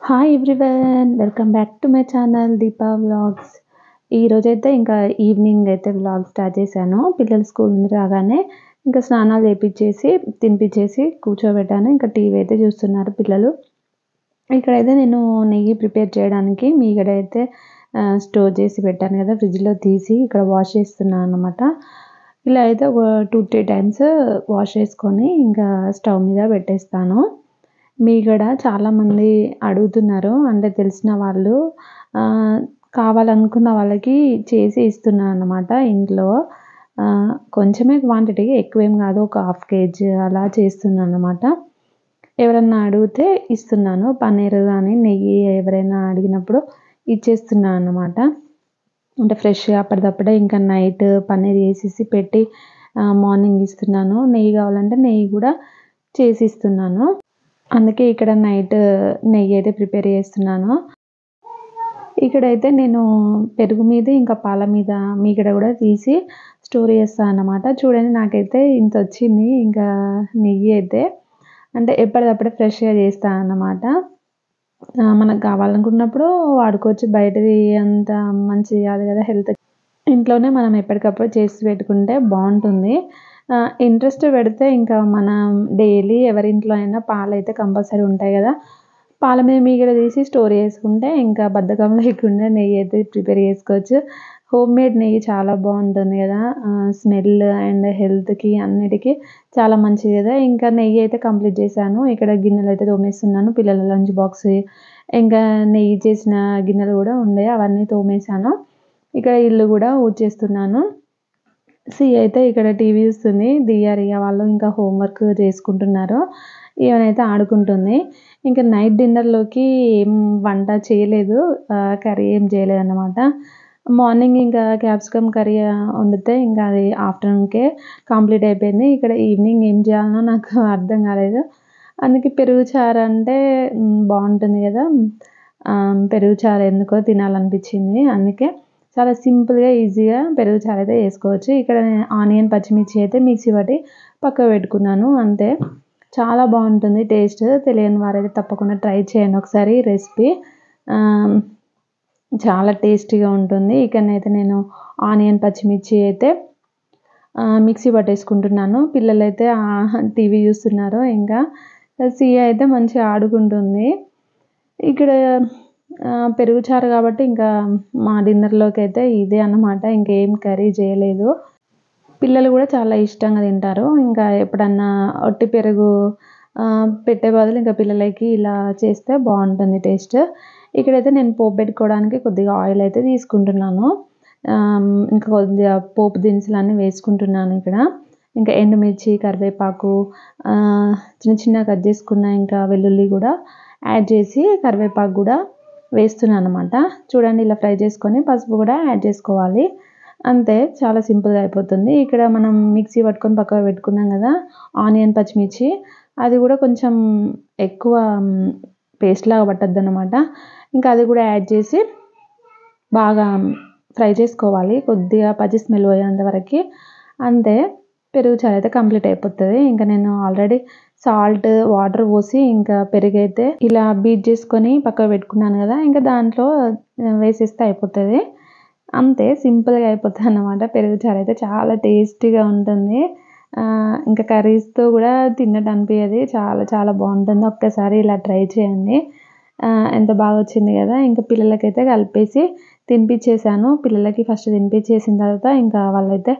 Hi everyone, welcome back to my channel Deepa vlogs. ఈరోజైతే ఇంకా evening అయితే వ్లాగ్ స్టార్ట్ చేశాను. పిల్లలు స్కూల్ నుండి రాగానే ఇంకా స్నానాలు చేపించేసి తినిపించేసి కూర్చోబెట్టాను. ఇంకా టీవీ అయితే చూస్తున్నారు పిల్లలు. ఇక్కడైతే నేను నెయ్యి ప్రిపేర్ చేయడానికి మీగడ అయితే స్టోర్ చేసి పెట్టాను కదా, ఫ్రిడ్జ్లో తీసి ఇక్కడ వాష్ చేస్తున్నాను అనమాట. ఇలా అయితే ఒక 2-3 టైమ్స్ వాష్ చేసుకొని ఇంకా స్టవ్ మీద పెట్టేస్తాను. మీగడ చాలామంది అడుగుతున్నారు, అంటే తెలిసిన వాళ్ళు కావాలనుకున్న వాళ్ళకి చేసి ఇస్తున్నాను అన్నమాట ఇంట్లో. కొంచెమే క్వాంటిటీ, ఎక్కువేం కాదు, ఒక 1/2 kg అలా చేస్తున్నాను అన్నమాట. ఎవరన్నా అడిగితే ఇస్తున్నాను. పన్నీర్ కానీ నెయ్యి ఎవరైనా అడిగినప్పుడు ఇచ్చేస్తున్నాను అన్నమాట. అంటే ఫ్రెష్గా అప్పటిదప్పుడే ఇంకా నైట్ పన్నీర్ వేసేసి పెట్టి మార్నింగ్ ఇస్తున్నాను. నెయ్యి కావాలంటే నెయ్యి కూడా చేసి ఇస్తున్నాను. అందుకే ఇక్కడ నైట్ నెయ్యి అయితే ప్రిపేర్ చేస్తున్నాను. ఇక్కడైతే నేను పెరుగు మీద ఇంకా పాల మీద మీగడ కూడా తీసి స్టోర్ చేస్తాను అన్నమాట. చూడండి, నాకైతే ఇంత వచ్చింది. ఇంకా నెయ్యి అయితే అంటే ఎప్పటికప్పుడే ఫ్రెష్గా చేస్తాను అన్నమాట. మనకు కావాలనుకున్నప్పుడు వాడుకోవచ్చు. బయటది అంత మంచిది కాదు కదా హెల్త్. ఇంట్లోనే మనం ఎప్పటికప్పుడు చేసి పెట్టుకుంటే బాగుంటుంది. ఇంట్రెస్ట్ పెడితే ఇంకా మనం డైలీ ఎవరింట్లో అయినా పాలైతే కంపల్సరీ ఉంటాయి కదా, పాల మీద మీగడ తీసి స్టోర్ చేసుకుంటే ఇంకా బద్ధకం లేకుండా నెయ్యి అయితే ప్రిపేర్ చేసుకోవచ్చు. హోమ్ మేడ్ నెయ్యి చాలా బాగుంటుంది కదా, స్మెల్ అండ్ హెల్త్కి అన్నిటికీ చాలా మంచిది కదా. ఇంకా నెయ్యి అయితే కంప్లీట్ చేశాను. ఇక్కడ గిన్నెలు అయితే తోమేస్తున్నాను. పిల్లల లంచ్ బాక్స్ ఇంకా నెయ్యి చేసిన గిన్నెలు కూడా ఉండే, అవన్నీ తోమేశాను. ఇక్కడ ఇల్లు కూడా ఊడ్చేస్తున్నాను. అయితే ఇక్కడ టీవీ చూస్తుంది. దియారియా వాళ్ళు ఇంకా హోంవర్క్ చేసుకుంటున్నారు. ఈమెనైతే ఆడుకుంటుంది. ఇంకా నైట్ డిన్నర్లోకి ఏం వంట చేయలేదు, కర్రీ ఏం చేయలేదన్నమాట. మార్నింగ్ ఇంకా క్యాప్సికమ్ కర్రీ వండితే ఇంకా అది ఆఫ్టర్నూన్కే కంప్లీట్ అయిపోయింది. ఇక్కడ ఈవినింగ్ ఏం చేయాలనో నాకు అర్థం కాలేదు. అందుకే పెరుగు చారు అంటే బాగుంటుంది కదా, పెరుగు చారు ఎందుకో తినాలనిపించింది. అందుకే చాలా సింపుల్గా ఈజీగా పెరుగు చారు అయితే చేసుకోవచ్చు. ఇక్కడ ఆనియన్ పచ్చిమిర్చి అయితే మిక్సీ పట్టి పక్కకు పెట్టుకున్నాను, అంతే. చాలా బాగుంటుంది టేస్ట్. తెలియని వారైతే తప్పకుండా ట్రై చేయండి ఒకసారి రెసిపీ, చాలా టేస్టీగా ఉంటుంది. ఇక్కడనైతే నేను ఆనియన్ పచ్చిమిర్చి అయితే మిక్సీ పట్టేసుకుంటున్నాను. పిల్లలైతే టీవీ చూస్తున్నారు. ఇంకా సియా అయితే మంచిగా ఆడుకుంటుంది. ఇక్కడ పెరుగు చారు కాబట్టి ఇంకా మా డిన్నర్లోకి అయితే ఇదే అన్నమాట. ఇంకేం కర్రీ చేయలేదు. పిల్లలు కూడా చాలా ఇష్టంగా తింటారు. ఇంకా ఎప్పుడన్నా ఒట్టి పెరుగు పెట్టే బదులు ఇంకా పిల్లలకి ఇలా చేస్తే బాగుంటుంది టేస్ట్. ఇక్కడైతే నేను పోపు పెట్టుకోవడానికి కొద్దిగా ఆయిల్ అయితే తీసుకుంటున్నాను. ఇంకా కొద్దిగా పోపు దినుసులన్నీ వేసుకుంటున్నాను ఇక్కడ. ఇంకా ఎండుమిర్చి, కరివేపాకు, చిన్న చిన్నగా కట్ చేసుకున్న ఇంకా వెల్లుల్లి కూడా యాడ్ చేసి కరివేపాకు కూడా వేస్తున్నాను అనమాట. చూడండి, ఇలా ఫ్రై చేసుకొని పసుపు కూడా యాడ్ చేసుకోవాలి, అంతే. చాలా సింపుల్గా అయిపోతుంది. ఇక్కడ మనం మిక్సీ పట్టుకొని పక్కకు పెట్టుకున్నాం కదా ఆనియన్ పచ్చిమిర్చి, అది కూడా కొంచెం ఎక్కువ పేస్ట్ లాగా పట్టద్దు అనమాట. ఇంకా అది కూడా యాడ్ చేసి బాగా ఫ్రై చేసుకోవాలి, కొద్దిగా పచ్చి స్మెల్ పోయేంత వరకు, అంతే. పెరుగు చారు అయితే కంప్లీట్ అయిపోతుంది. ఇంకా నేను ఆల్రెడీ సాల్ట్ వాటర్ పోసి ఇంకా పెరుగైతే ఇలా బీట్ చేసుకొని పక్కకు పెట్టుకున్నాను కదా, ఇంకా దాంట్లో వేసేస్తే అయిపోతుంది, అంతే. సింపుల్గా అయిపోతుంది అన్నమాట. పెరుగు చారు అయితే చాలా టేస్టీగా ఉంటుంది. ఇంకా కర్రీస్తో కూడా తిన్నట్టు అనిపించదు, చాలా చాలా బాగుంటుంది. ఒక్కసారి ఇలా ట్రై చేయండి. ఎంత బాగా వచ్చింది కదా. ఇంకా పిల్లలకైతే కలిపేసి తినిపించేసాను. పిల్లలకి ఫస్ట్ తినిపించేసిన తర్వాత ఇంకా వాళ్ళైతే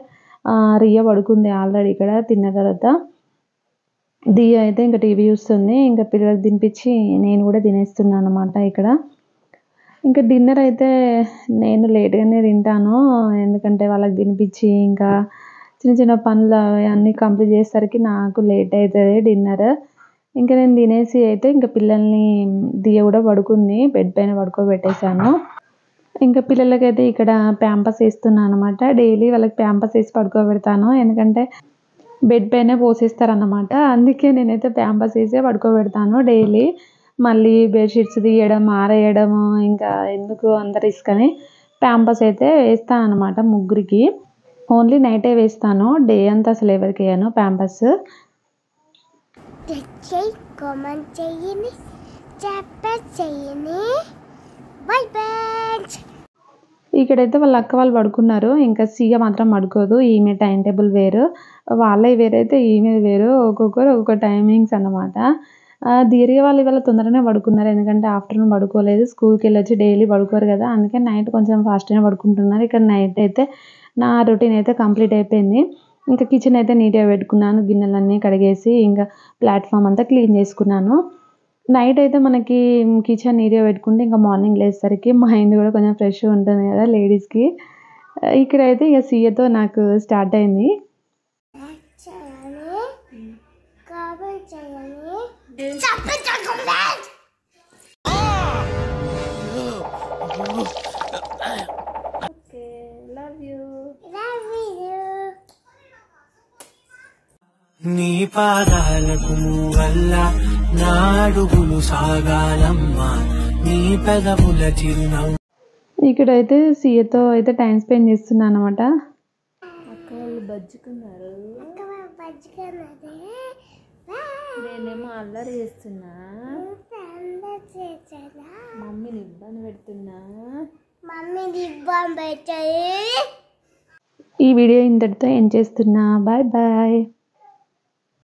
రియా పడుకుంది ఆల్రెడీ ఇక్కడ తిన్న తర్వాత. దియ అయితే ఇంకా టీవీ చూస్తుంది. ఇంకా పిల్లలకు తినిపించి నేను కూడా తినేస్తున్నాను అన్నమాట ఇక్కడ. ఇంకా డిన్నర్ అయితే నేను లేట్గానే తింటాను, ఎందుకంటే వాళ్ళకి తినిపించి ఇంకా చిన్న చిన్న పనులు అన్నీ కంప్లీట్ చేసేసరికి నాకు లేట్ అవుతుంది డిన్నర్. ఇంకా నేను తినేసి అయితే ఇంకా పిల్లల్ని, దియ కూడా పడుకుంది, బెడ్ పైన పడుకోబెట్టేశాను. ఇంకా పిల్లలకైతే ఇక్కడ ప్యాంపర్స్ వేస్తున్నాను అనమాట. డైలీ వాళ్ళకి ప్యాంపర్స్ వేసి పడుకోబెడతాను, ఎందుకంటే బెడ్ పైనే పోసేస్తారన్నమాట. అందుకే నేనైతే ప్యాంపర్స్ వేసే పడుకోబెడతాను డైలీ. మళ్ళీ బెడ్షీట్స్ తీయడం, ఆరేయడము ఇంకా ఎందుకు అంత రిస్క్ అని ప్యాంపర్స్ అయితే వేస్తాను అనమాట ముగ్గురికి. ఓన్లీ నైటే వేస్తాను, డే అంతా అసలు ఎవరికి వేయను ప్యాంపర్స్. ఇక్కడైతే వాళ్ళ అక్క వాళ్ళు పడుకున్నారు. ఇంకా సీయ మాత్రం పడుకోదు. ఈమె టైం టేబుల్ వేరు, వాళ్ళవి వేరైతే ఈమెది వేరు. ఒక్కొక్కరు ఒక్కొక్క టైమింగ్స్ అన్నమాట. దీర్ఘ వాళ్ళు ఇవాళ తొందరగానే పడుకున్నారు. ఎందుకంటే ఆఫ్టర్నూన్ పడుకోలేదు. స్కూల్కి వెళ్ళొచ్చి డైలీ పడుకోరు కదా, అందుకే నైట్ కొంచెం ఫాస్ట్గానే పడుకుంటున్నారు. ఇక్కడ నైట్ అయితే నా రొటీన్ అయితే కంప్లీట్ అయిపోయింది. ఇంకా కిచెన్ అయితే నీట్గా పెట్టుకున్నాను. గిన్నెలన్నీ కడిగేసి ఇంకా ప్లాట్ఫామ్ అంతా క్లీన్ చేసుకున్నాను. నైట్ అయితే మనకి కిచెన్ నీట్గా పెట్టుకుంటే ఇంకా మార్నింగ్ లేచేసరికి మైండ్ కూడా కొంచెం ఫ్రెష్గా ఉంటుంది కదా లేడీస్కి. ఇక్కడైతే ఇక సీఏతో నాకు స్టార్ట్ అయింది. నీ పాదాలకు వల్ల నా అడుగులు సాగాలమ్మా, నీ పెదవుల చిరునవ్వు. ఇక్కడైతే సీఏతో అయితే టైం స్పెండ్ చేస్తున్నాను అనమాట. అక్క వాళ్ళు బజ్జుకున్నారు, నేనేమో అల్లరి చేస్తున్నా, మమ్మీని ఇబ్బంది పెడుతున్నా. ఈ వీడియో ఇంతటితో ఎండ్ చేస్తున్నా. Bye bye.